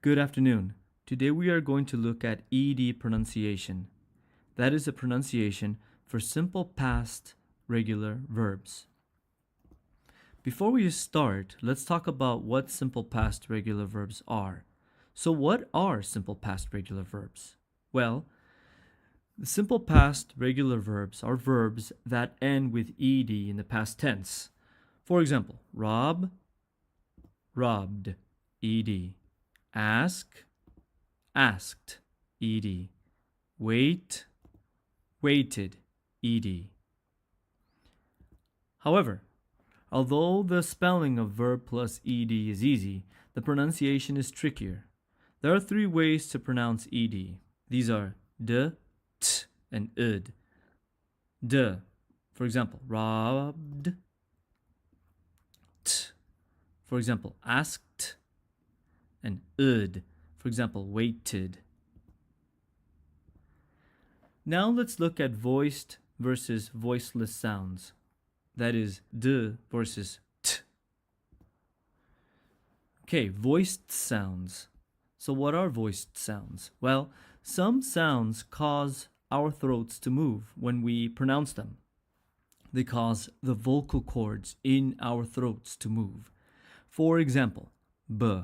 Good afternoon. Today we are going to look at ed pronunciation. That is a pronunciation for simple past regular verbs. Before we start, let's talk about what simple past regular verbs are. So what are simple past regular verbs? Well, the simple past regular verbs are verbs that end with ed in the past tense. For example, rob, robbed, ed. Ask, asked, ed. Wait, waited, ed. However, although the spelling of verb plus ed is easy, the pronunciation is trickier. There are three ways to pronounce ed. These are d, t, and id. D, for example, robbed. T, for example, asked. And id, for example, waited. Now let's look at voiced versus voiceless sounds. That is d versus t. Okay, voiced sounds. So what are voiced sounds? Well, some sounds cause our throats to move when we pronounce them. They cause the vocal cords in our throats to move. For example, b,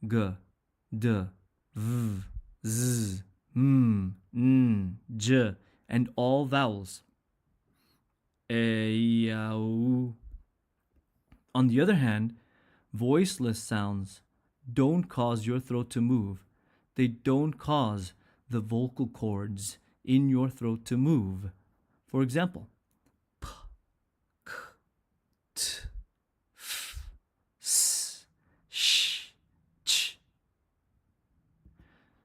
g, d, v, z, m, n, j, and all vowels. E, I, O, U. On the other hand, voiceless sounds don't cause your throat to move. They don't cause the vocal cords in your throat to move. For example, p, k, t, f, s, sh, ch.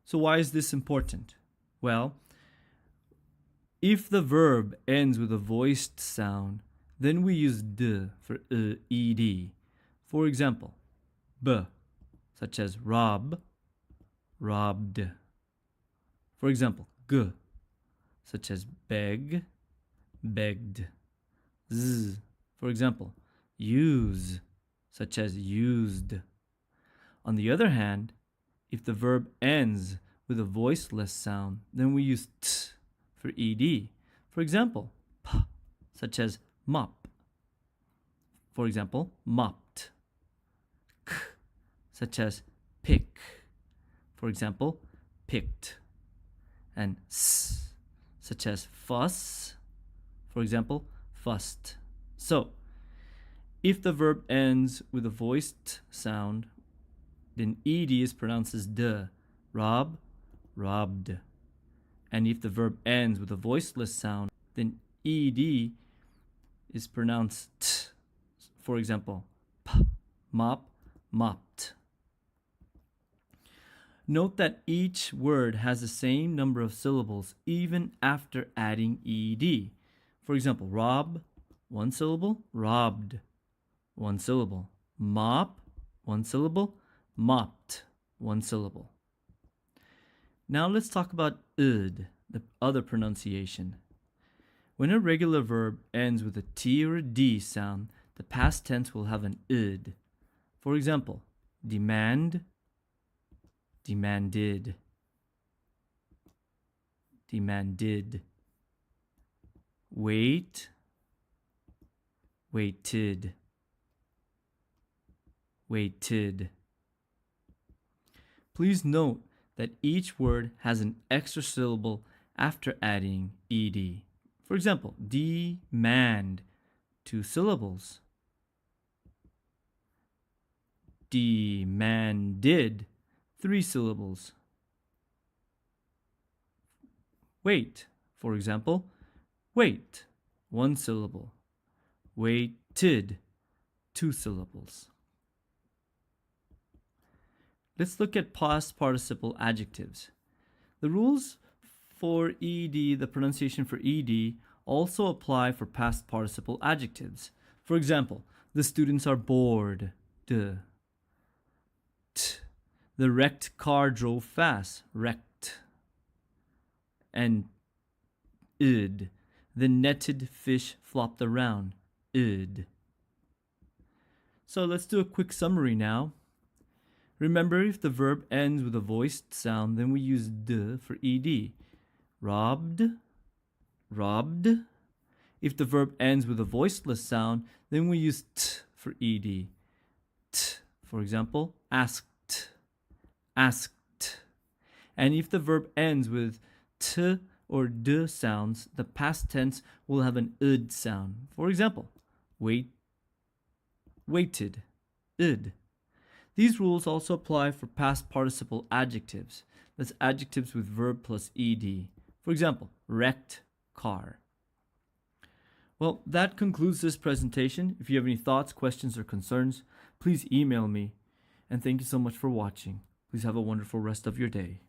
So why is this important? Well, if the verb ends with a voiced sound, then we use d for ed. For example, b, such as rob, robbed. For example, g, such as beg, begged. Z, for example, use, such as used. On the other hand, if the verb ends with a voiceless sound, then we use t for ed. For example, p, such as mop. For example, mopped. K, such as pick. For example, picked. And s, such as fuss. For example, fussed. So, if the verb ends with a voiced sound, then ed is pronounced as d. Rob, robbed. And if the verb ends with a voiceless sound, then ed is pronounced t. For example, p, mop, mopped. Note that each word has the same number of syllables even after adding ed. For example, rob, one syllable, robbed, one syllable. Mop, one syllable, mopped, one syllable. Now let's talk about id, the other pronunciation. When a regular verb ends with a t or a d sound, the past tense will have an id. For example, demand, demanded, demanded. Wait, waited, waited. Please note that each word has an extra syllable after adding ed. For example, demand, 2 syllables. Demanded, 3 syllables. Wait, for example, wait, 1 syllable. Waited, 2 syllables. Let's look at past participle adjectives. The rules for ed, the pronunciation for ed, also apply for past participle adjectives. For example, the students are bored. T. The wrecked car drove fast. Wrecked. And id. The netted fish flopped around. Id. So let's do a quick summary now. Remember, if the verb ends with a voiced sound, then we use d for ed. Robbed, robbed. If the verb ends with a voiceless sound, then we use t for ed. T, for example, asked, asked. And if the verb ends with t or d sounds, the past tense will have an id sound. For example, wait, waited, id. These rules also apply for past participle adjectives. That's adjectives with verb plus ed. For example, wrecked car. Well, that concludes this presentation. If you have any thoughts, questions, or concerns, please email me. And thank you so much for watching. Please have a wonderful rest of your day.